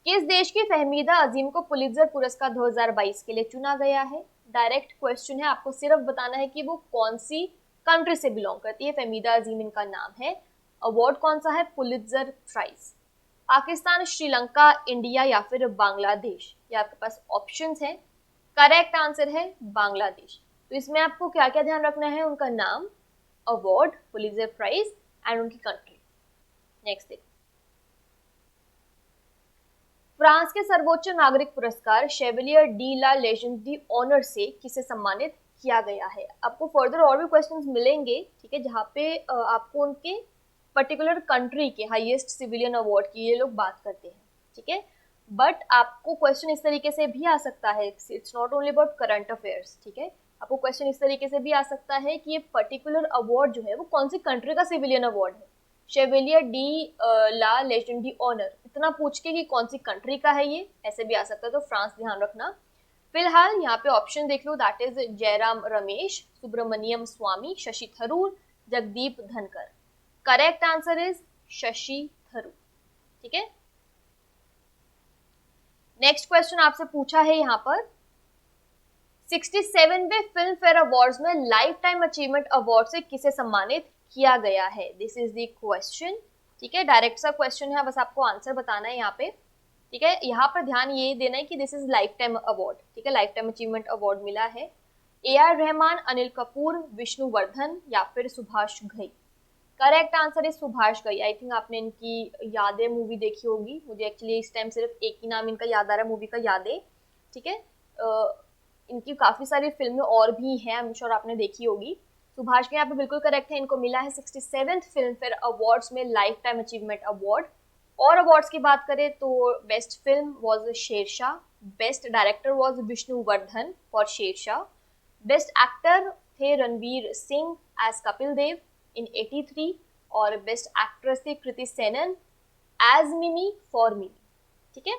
किस देश की फहमीदा अजीम को पुलित्जर पुरस्कार 2022 के लिए चुना गया है? डायरेक्ट क्वेश्चन है, आपको सिर्फ बताना है कि वो कौन सी कंट्री से बिलोंग करती है। फहमीदा अजीम इनका नाम है। अवार्ड कौन सा है? Pulitzer prize. Pakistan, Sri Lanka, India या फिर बांग्लादेश, ये आपके पास ऑप्शंस हैं। करेक्ट आंसर है बांग्लादेश। तो इसमें आपको क्या क्या ध्यान रखना है? उनका नाम, अवार्ड, पुलित्जर प्राइज एंड उनकी कंट्री। नेक्स्ट देखो, फ्रांस के सर्वोच्च नागरिक पुरस्कार शेवलियर डी ला लेजेंड डी ऑनर से किसे सम्मानित किया गया है? आपको फर्दर और भी क्वेश्चंस मिलेंगे, ठीक है, जहाँ पे आपको उनके पर्टिकुलर कंट्री के हाईएस्ट सिविलियन अवार्ड की ये लोग बात करते हैं, ठीक है। बट आपको क्वेश्चन इस तरीके से भी आ सकता है, it's not only about current affairs, ठीक है। आपको क्वेश्चन इस तरीके से भी आ सकता है कि ये पर्टिकुलर अवार्ड जो है वो कौन सी कंट्री का सिविलियन अवार्ड है। शेवेलियर डी ला लेजेंड डी ऑनर, इतना पूछ के कि कौन सी कंट्री का है ये, ऐसे भी आ सकता है। तो फ्रांस ध्यान रखना। फिलहाल यहाँ पे ऑप्शन देख लो, दैट इज जयराम रमेश, सुब्रमण्यम स्वामी, शशि थरूर, जगदीप धनकर। Correct answer is Shashi Tharoor, ठीक है। नेक्स्ट क्वेश्चन आपसे पूछा है यहाँ पर, 67वें फिल्म फेयर अवार्ड्स में लाइफ टाइम अचीवमेंट अवार्ड से किसे सम्मानित किया गया है? दिस इज द क्वेश्चन, ठीक है। डायरेक्ट सा क्वेश्चन है, बस आपको आंसर बताना है यहाँ पे, ठीक है। यहाँ पर ध्यान ये देना है कि this is life time award, ठीक है। लाइफ टाइम अचीवमेंट अवार्ड मिला है AR रहमान, अनिल कपूर, विष्णुवर्धन या फिर Subhash Ghai. Correct answer is Subhash Ghai. I think आपने इनकी यादें मूवी देखी होगी। मुझे एक्चुअली इस टाइम सिर्फ एक ही नाम इनका याद आ रहा है, मूवी का यादें, ठीक है। इनकी काफी सारी फिल्में और भी हैं, आई एम श्योर आपने देखी होगी। सुभाष के यहाँ पे बिल्कुल करेक्ट है, इनको मिला है 67th फिल्म फेयर अवार्ड्स में लाइफ टाइम अचीवमेंट अवार्ड। और अवार्ड्स की बात करें तो best film was Shershaah, best director was Vishnuvardhan for Shershaah, best actor थे रणवीर सिंह एज कपिल देव इन 83, और बेस्ट एक्ट्रेस थी कृति सेनन एज मिमी फॉर मिमी, ठीक है,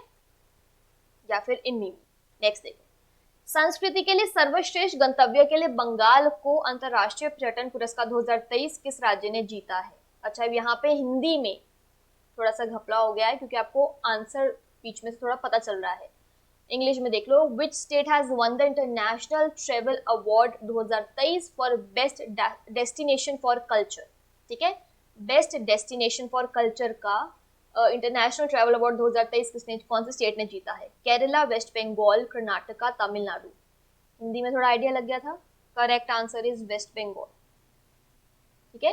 या फिर इन मिमी। नेक्स्ट देखो, संस्कृति के लिए सर्वश्रेष्ठ गंतव्य के लिए बंगाल को अंतर्राष्ट्रीय पर्यटन पुरस्कार 2023 किस राज्य ने जीता है? अच्छा, यहाँ पे हिंदी में थोड़ा सा घपला हो गया है क्योंकि आपको आंसर बीच में से थोड़ा पता चल रहा है। इंग्लिश में देख लो, which state has won the international travel award 2023 for best destination for culture. ठीक है, बेस्ट डेस्टिनेशन फॉर कल्चर का इंटरनेशनल ट्रैवल अवार्ड 2023 किसने, कौन से स्टेट ने जीता है? केरला, वेस्ट बंगाल, कर्नाटका, तमिलनाडु। हिंदी में थोड़ा आइडिया लग गया था। Correct answer is West Bengal. ठीक है,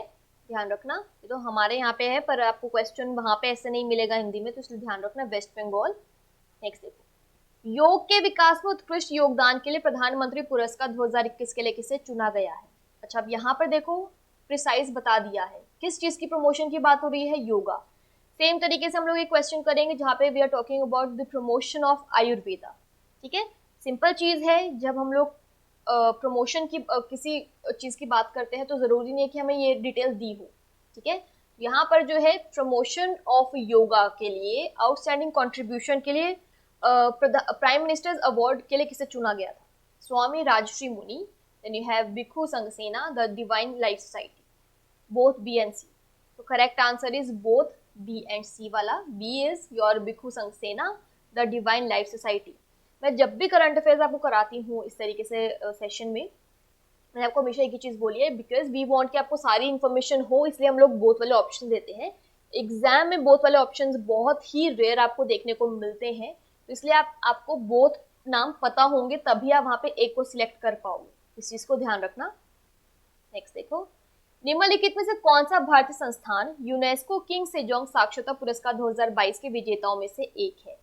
ध्यान रखना, ये तो हमारे यहाँ पे है पर आपको क्वेश्चन वहां पे ऐसे नहीं मिलेगा हिंदी में, तो इसलिए ध्यान रखना वेस्ट बंगाल। नेक्स्ट देखो, योग के विकास में उत्कृष्ट योगदान के लिए प्रधानमंत्री पुरस्कार 2021 के लिए किसे चुना गया है? अच्छा, अब यहाँ पर देखो प्रिसाइज बता दिया है किस चीज की प्रमोशन की बात हो रही है, योगा। सेम तरीके से हम लोग एक क्वेश्चन करेंगे जहाँ पे we are talking about the promotion of Ayurveda. ठीक है, सिंपल चीज है, जब हम लोग प्रमोशन की किसी चीज की बात करते हैं तो जरूरी नहीं है कि हमें ये डिटेल दी हो। ठीक है, यहाँ पर जो है प्रमोशन ऑफ योगा के लिए आउटस्टैंडिंग कंट्रीब्यूशन के लिए प्राइम मिनिस्टर्स अवार्ड के लिए किसे चुना गया था? स्वामी राजश्री मुनि, then you have Bhikshu Sanghasena, the Divine Life Society, both B and C. तो correct answer is both B and C वाला। B is your Bhikshu Sanghasena, the Divine Life Society. मैं जब भी करंट अफेयर्स आपको कराती हूँ इस तरीके से सेशन में, मैंने आपको हमेशा एक ही चीज बोली है, बिकॉज वी वांट कि आपको सारी इन्फॉर्मेशन हो, इसलिए हम लोग बोथ वाले ऑप्शन देते हैं। एग्जाम में बोथ वाले ऑप्शंस बहुत ही रेयर आपको देखने को मिलते हैं, तो इसलिए आपको बोथ नाम पता होंगे तभी आप वहां पे एक को सिलेक्ट कर पाओगे, इस चीज को ध्यान रखना। नेक्स्ट देखो, निम्नलिखित में से कौन सा भारतीय संस्थान यूनेस्को किंग सेजोंग साक्षरता पुरस्कार 2022 के विजेताओं में से एक है?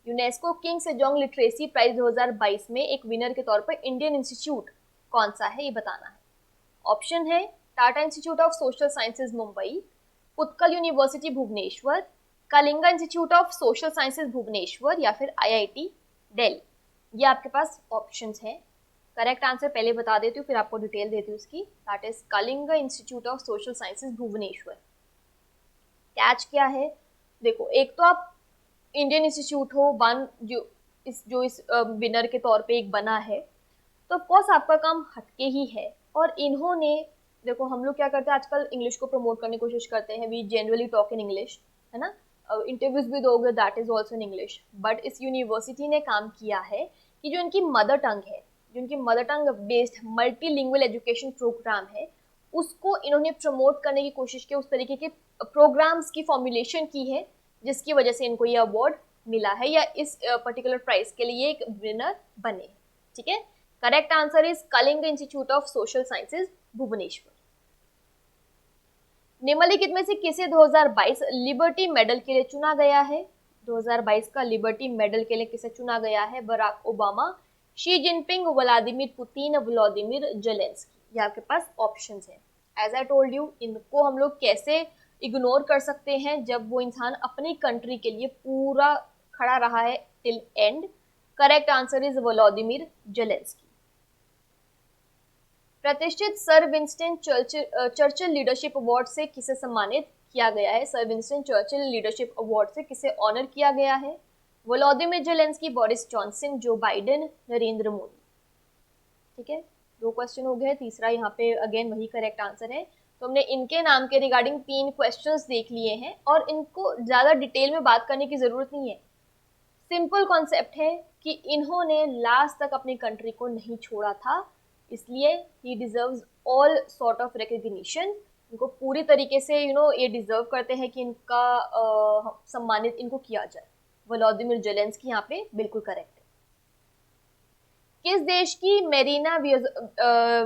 UNESCO King Sejong literacy prize 2022 में एक विनर के तौर पर इंडियन इंस्टीट्यूट कौन सा है, ये बताना है। ऑप्शन है Tata Institute of Social Sciences Mumbai, Utkal University Bhubaneswar, Kalinga Institute of Social Sciences Bhubaneswar, या फिर आईआईटी दिल्ली। ये आपके पास ऑप्शंस हैं। करेक्ट आंसर पहले बता देती हूँ फिर आपको डिटेल देती हूँ उसकी। That is Kalinga Institute of Social Sciences Bhubaneswar. Catch क्या है, देखो एक तो आप इंडियन इंस्टीट्यूट हो वन जो इस विनर के तौर पे एक बना है, तो ऑफकोर्स आपका काम हटके ही है। और इन्होंने, देखो हम लोग क्या करते हैं आजकल, इंग्लिश को प्रमोट करने की कोशिश करते हैं, we generally talk in English, है ना, इंटरव्यूज भी दोगे that is also in English. But इस यूनिवर्सिटी ने काम किया है कि जो इनकी मदर टंग है, जो इनकी mother tongue based multilingual education programme है, उसको इन्होंने प्रमोट करने की कोशिश की, उस तरीके के प्रोग्राम्स की फॉर्मुलेशन की है जिसकी वजह से इनको ये अवार्ड मिला है या इस पर्टिकुलर प्राइज के लिए एक विनर बने। ठीक है, correct answer is Kalinga Institute of Social Sciences Bhubaneswar. निम्नलिखित में से किसे 2022 लिबर्टी मेडल के लिए चुना गया है? 2022 का लिबर्टी मेडल के लिए किसे चुना गया है? Barack Obama, Xi Jinping, Vladimir Putin, Vladimir Zelensky. ये आपके पास ऑप्शंस हैं। एज आई टोल्ड यू, इनको हम लोग कैसे इग्नोर कर सकते हैं जब वो इंसान अपनी कंट्री के लिए पूरा खड़ा रहा है till end. Correct answer is Vladimir Zelensky. प्रतिष्ठित sir Winston Churchill leadership award से किसे सम्मानित किया गया है? Sir Winston Churchill leadership award से किसे ऑनर किया गया है? Vladimir Zelensky, Boris Johnson, Joe Biden, Narendra Modi. ठीक है, दो क्वेश्चन हो गए, तीसरा यहाँ पे अगेन वही करेक्ट आंसर है। तो हमने इनके नाम के रिगार्डिंग 3 क्वेश्चंस देख लिए हैं और इनको ज्यादा डिटेल में बात करने की जरूरत नहीं है। सिंपल कॉन्सेप्ट है कि इन्होंने लास्ट तक अपनी कंट्री को नहीं छोड़ा था, इसलिए ही deserves all sort of recognition. इनको पूरी तरीके से ये डिजर्व करते हैं कि इनका सम्मानित इनको किया जाए। व्लादिमीर जेलेंस्की यहाँ पे बिल्कुल करेक्ट है। किस देश की मेरीना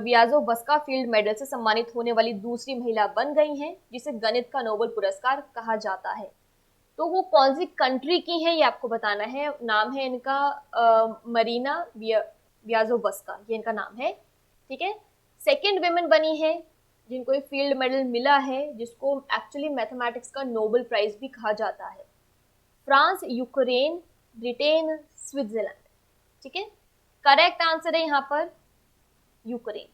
व्याजोवस्का फील्ड मेडल से सम्मानित होने वाली दूसरी महिला बन गई हैं, जिसे गणित का नोबेल पुरस्कार कहा जाता है? तो वो कौन सी कंट्री की है ये आपको बताना है। नाम है इनका मरीना व्याजोवस्का, ये इनका नाम है। ठीक है, सेकेंड विमेन बनी है जिनको ये फील्ड मेडल मिला है, जिसको एक्चुअली मैथमेटिक्स का नोबेल प्राइज भी कहा जाता है। France, Ukraine, Britain, Switzerland. ठीक है, करेक्ट आंसर है यहाँ पर यूक्रेन।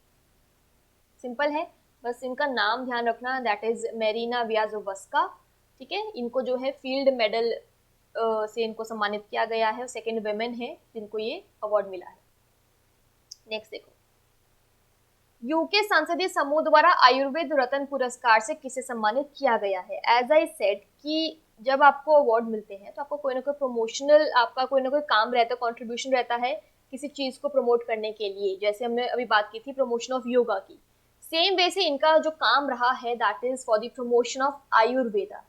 सिंपल है, बस इनका नाम ध्यान रखना, दैट इज मेरीना व्याजोवस्का। ठीक है, इनको जो है फील्ड मेडल से इनको सम्मानित किया गया है, सेकेंड वेमेन है जिनको ये अवार्ड मिला है। नेक्स्ट देखो, यूके संसदीय समूह द्वारा आयुर्वेद रत्न पुरस्कार से किसे सम्मानित किया गया है? एज आई सेड कि जब आपको अवार्ड मिलते हैं तो आपको कोई ना कोई प्रमोशनल, आपका कोई ना कोई काम रहता है, कंट्रीब्यूशन रहता है किसी चीज को प्रमोट करने के लिए। जैसे हमने अभी बात की थी प्रमोशन ऑफ योगा की, सेम वे से इनका जो काम रहा है that is for the promotion of Ayurveda.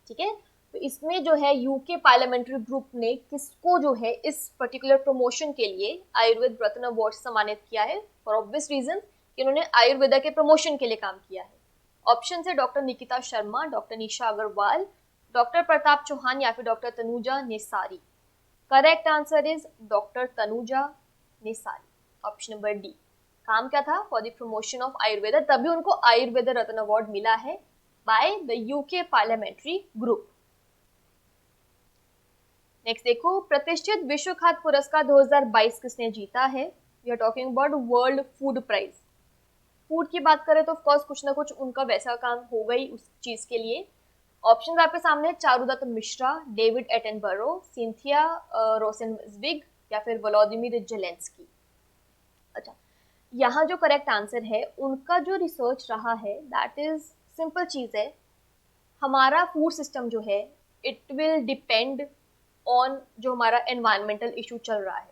ठीक है, तो इसमें जो है यूके पार्लियामेंट्री ग्रुप ने किसको जो है इस पर्टिकुलर प्रमोशन के लिए आयुर्वेद रत्न अवार्ड सम्मानित किया है, फॉर ऑब्वियस रीजन कि उन्होंने आयुर्वेदा के प्रमोशन के लिए काम किया है। ऑप्शन है doctor Nikita Sharma, doctor Nisha Agarwal, doctor Pratap Chauhan या फिर doctor Tanuja Nesari. Correct answer is doctor Tanuja Nesari, option number D. काम क्या था? For the promotion of Ayurveda, तभी उनको आयुर्वेदा रत्न अवार्ड मिला है by the UK parliamentary group. Next देखो, प्रतिष्ठित विश्व खाद्य पुरस्कार 2022 किसने जीता है? We are talking about world food prize. Food की बात करें तो ऑफकोर्स कुछ ना कुछ उनका वैसा काम होगा ही उस चीज के लिए। ऑप्शन आपके सामने Charudatta Mishra, David Attenborough, Cynthia Rosenzweig या फिर व्लादिमीर जेलेंस्की। अच्छा, यहाँ जो करेक्ट आंसर है उनका जो रिसर्च रहा है दैट इज सिंपल चीज है, हमारा फूड सिस्टम जो है इट विल डिपेंड ऑन जो हमारा एनवायरमेंटल इशू चल रहा है।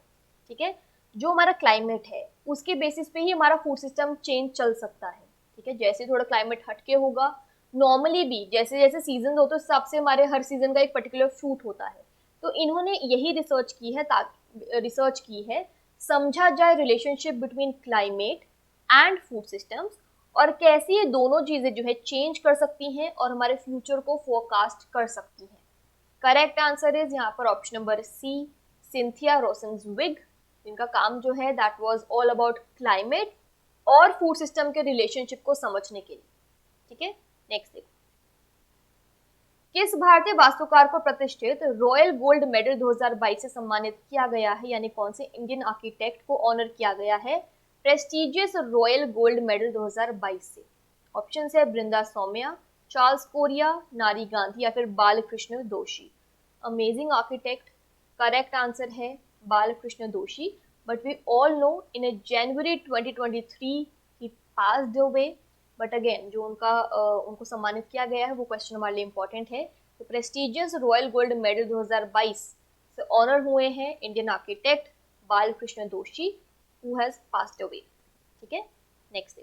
ठीक है, जो हमारा क्लाइमेट है उसके बेसिस पे ही हमारा फूड सिस्टम चेंज चल सकता है। ठीक है, जैसे थोड़ा क्लाइमेट हटके होगा, नॉर्मली भी जैसे जैसे सीजन होते हैं हिसाब से हमारे हर सीजन का एक पर्टिकुलर फ्रूट होता है। तो इन्होंने यही रिसर्च की है, रिसर्च की है समझा जाए relationship between climate and food systems और कैसे ये दोनों चीजें जो है चेंज कर सकती हैं और हमारे फ्यूचर को फोरकास्ट कर सकती हैं। करेक्ट आंसर इज यहाँ पर ऑप्शन नंबर सी, सिंथिया रोसेनविग। इनका काम जो है that was all about climate और फूड सिस्टम के रिलेशनशिप को समझने के लिए। ठीक है, नेक्स्ट देखो, किस भारतीय वास्तुकार को प्रतिष्ठित रॉयल गोल्ड मेडल 2022 से सम्मानित किया गया है, यानी कौन से इंडियन आर्किटेक्ट को ऑनर किया गया है प्रेस्टिजियस रॉयल गोल्ड मेडल 2022 से? ऑप्शन है बृंदा सौम्या, चार्ल्स कोरिया, नारी गांधी या फिर बालकृष्ण दोषी। अमेजिंग आर्किटेक्ट, करेक्ट आंसर है Balkrishna Doshi. But we all know in January 2023 ही पास्ड अवे। बट अगेन जो उनको सम्मानित किया गया है वो क्वेश्चन हमारे लिए इंपॉर्टेंट है। तो प्रेस्टिजियस रॉयल गोल्ड मेडल 2022 से ऑनर हुए हैं इंडियन आर्किटेक्ट बालकृष्ण दोषी हु हैज पास्ड अवे। ठीक है, नेक्स्ट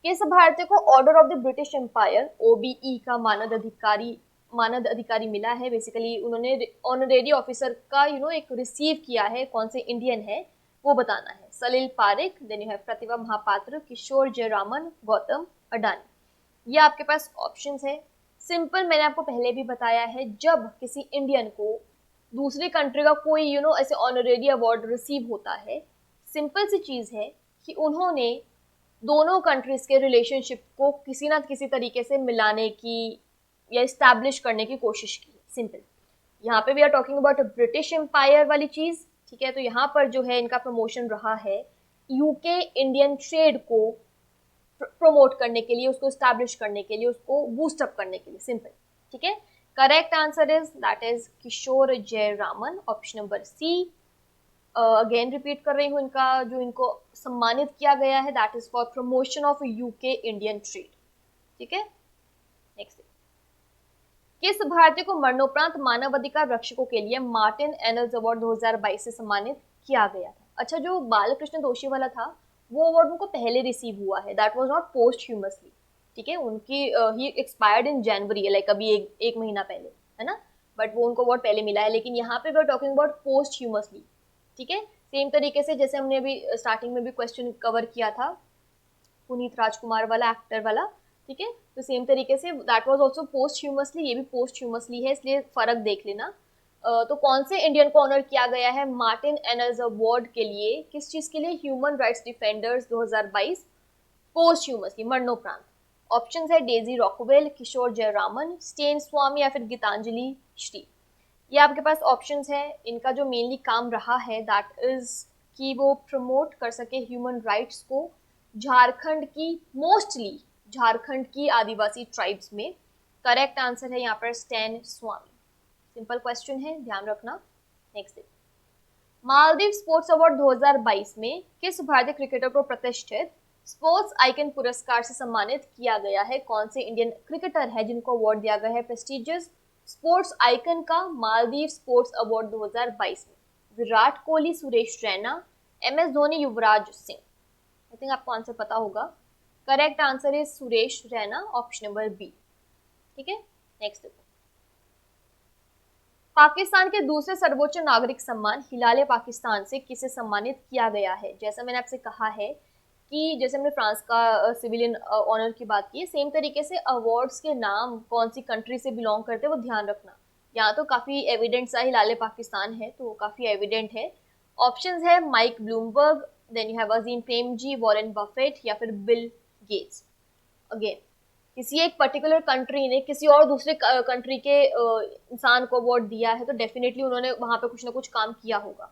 किस भारतीय को order of the British Empire OBE का मानद अधिकारी मिला है? बेसिकली उन्होंने ऑनरेरी ऑफिसर का एक रिसीव किया है। कौन से इंडियन है वो बताना है। सलील पारेख, देन यू हैव प्रतिभा महापात्र, किशोर जयरामन, गौतम अडानी। ये आपके पास ऑप्शंस है। सिंपल, मैंने आपको पहले भी बताया है, जब किसी इंडियन को दूसरी कंट्री का कोई ऐसे ऑनरेरी अवार्ड रिसीव होता है, सिंपल सी चीज है कि उन्होंने दोनों कंट्रीज के रिलेशनशिप को किसी ना किसी तरीके से मिलाने की या इस्टेब्लिश करने की कोशिश की। सिंपल, यहाँ पे we are talking about British Empire वाली चीज। ठीक है, तो यहाँ पर जो है इनका प्रमोशन रहा है यूके इंडियन ट्रेड को प्रमोट करने के लिए, उसको इस्टेब्लिश करने के लिए, उसको बूस्टअप करने के लिए। सिंपल, ठीक है। Correct answer is that is Kishore Jayaraman, option number C. Again repeat कर रही हूँ, इनको सम्मानित किया गया है that is for promotion of UK Indian trade. ठीक है, नेक्स्ट, किस भारतीय को मरणोपरांत मानवाधिकार रक्षकों के लिए मार्टिन एनल्स अवार्ड 2022 से सम्मानित किया गया था? अच्छा, जो बालकृष्ण दोषी वाला था वो अवार्ड उनको पहले रिसीव हुआ है, दैट वाज नॉट पोस्टह्यूमसली। ठीक है, उनकी ही एक्सपायर्ड इन जनवरी, लाइक अभी एक महीना पहले, है ना, बट वो उनको अवार्ड पहले मिला है। लेकिन यहाँ पे वी आर टॉकिंग अबाउट पोस्टह्यूमसली। ठीक है, सेम तरीके से जैसे हमने अभी स्टार्टिंग में भी क्वेश्चन कवर किया था पुनीत राजकुमार वाला, एक्टर वाला। ठीक है, तो सेम तरीके से दैट वाज आल्सो पोस्टह्यूमसली, ये भी पोस्टह्यूमसली है, इसलिए फर्क देख लेना। तो कौन से इंडियन को ऑनर किया गया है मार्टिन एनल्स अवार्ड के लिए? किस चीज के लिए? ह्यूमन राइट्स डिफेंडर्स 2022 पोस्टह्यूमसली, मरणोपरांत। ऑप्शंस है डेजी रॉकवेल, किशोर जयरामन, स्टेन स्वामी या फिर गीतांजलि श्री। ये आपके पास ऑप्शंस है। इनका जो मेनली काम रहा है दैट इज कि वो प्रमोट कर सके ह्यूमन राइट्स को झारखंड की, मोस्टली झारखंड की आदिवासी ट्राइब्स में। करेक्ट आंसर है यहाँ पर स्टेन स्वामी। सिंपल क्वेश्चन है, ध्यान रखना। नेक्स्ट, मालदीव स्पोर्ट्स अवार्ड 2022 में किस भारतीय क्रिकेटर को प्रतिष्ठित स्पोर्ट्स आइकन पुरस्कार से सम्मानित किया गया है? कौन से इंडियन क्रिकेटर है जिनको अवार्ड दिया गया है प्रेस्टिजियस स्पोर्ट्स आइकन का मालदीव स्पोर्ट्स अवार्ड 2022 में? Virat Kohli, Suresh Raina, MS Dhoni, Yuvraj Singh. I think आपको आंसर पता होगा। Correct answer is Suresh Raina, option number B. ठीक है, नेक्स्ट देखो। पाकिस्तान के दूसरे सर्वोच्च नागरिक सम्मान हिलाले पाकिस्तान से किसे सम्मानित किया गया है? जैसा मैंने आपसे कहा है कि जैसे हमने फ्रांस का सिविलियन ऑनर की बात की, सेम तरीके से अवार्ड्स के नाम कौन सी कंट्री से बिलोंग करते हैं वो ध्यान रखना। यहाँ तो काफी एविडेंट सा हिलाले पाकिस्तान है, तो काफी एविडेंट है। ऑप्शंस है Mike Bloomberg, then you have Azim Premji, Warren Buffett या फिर बिल गेट्स। अगेन किसी एक पर्टिकुलर कंट्री ने किसी और दूसरे कंट्री के इंसान को अवार्ड दिया है तो डेफिनेटली उन्होंने वहां पे कुछ ना कुछ काम किया होगा।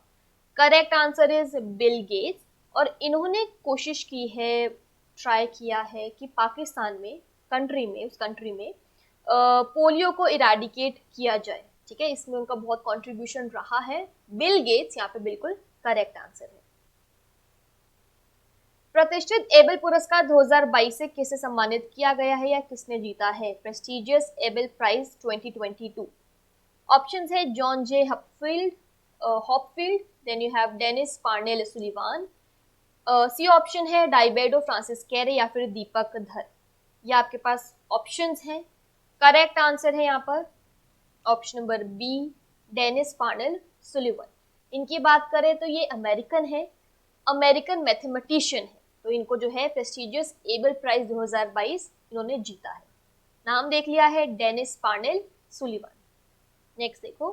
Correct answer is Bill Gates. और इन्होंने कोशिश की है, ट्राई किया है कि पाकिस्तान में, उस कंट्री में पोलियो को इरेडिकेट किया जाए। ठीक है, इसमें उनका बहुत कंट्रीब्यूशन रहा है। बिल गेट्स यहाँ पे बिल्कुल करेक्ट आंसर है। प्रतिष्ठित एबल पुरस्कार 2022 से किसे सम्मानित किया गया है या किसने जीता है? Prestigious Abel prize 2022। ऑप्शंस है John J Hopfield, then you have Dennis Parnell Sullivan, C option है डाइबेडो फ्रांसिस कैरे या फिर दीपक धर। ये आपके पास ऑप्शंस हैं। करेक्ट आंसर है यहाँ पर option number B, Dennis Parnell Sullivan. इनकी बात करें तो ये अमेरिकन है, अमेरिकन मैथमेटिशियन है, तो इनको जो है प्रेस्टिजियस एबल प्राइज 2022 इन्होंने जीता है। नाम देख लिया है, डेनिस पार्नेल सुलिवान। नेक्स्ट देखो,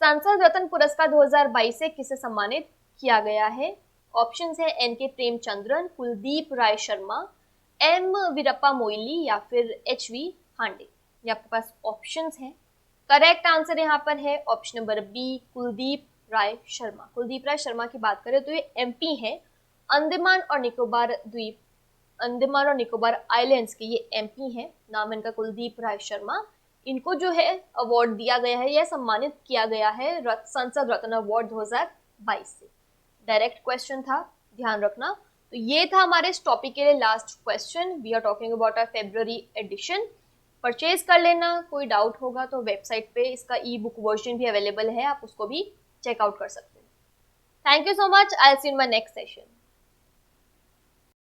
संसद रत्न पुरस्कार 2022 से किसे सम्मानित किया गया है? ऑप्शंस है NK प्रेमचंद्रन, कुलदीप राय शर्मा, M वीरप्पा मोइली या फिर HV हांडे। ये आपके पास ऑप्शंस हैं। करेक्ट आंसर यहाँ पर है option number B, Kuldeep Rai Sharma. Kuldeep Rai Sharma की बात करें तो ये MP है, अंडमान और निकोबार आइलैंड्स के ये MP हैं। नाम इनका कुलदीप राय शर्मा। इनको जो है अवार्ड दिया गया है या सम्मानित किया गया है संसद रत्न अवार्ड 2022 से। डायरेक्ट क्वेश्चन था, ध्यान रखना। तो ये था हमारे इस टॉपिक के लिए last question. We are talking about our February edition. Purchase कर लेना, कोई डाउट होगा तो वेबसाइट पे इसका ई बुक वर्जन भी अवेलेबल है, आप उसको भी चेकआउट कर सकते हैं। Thank you so much, I will see you in my next session.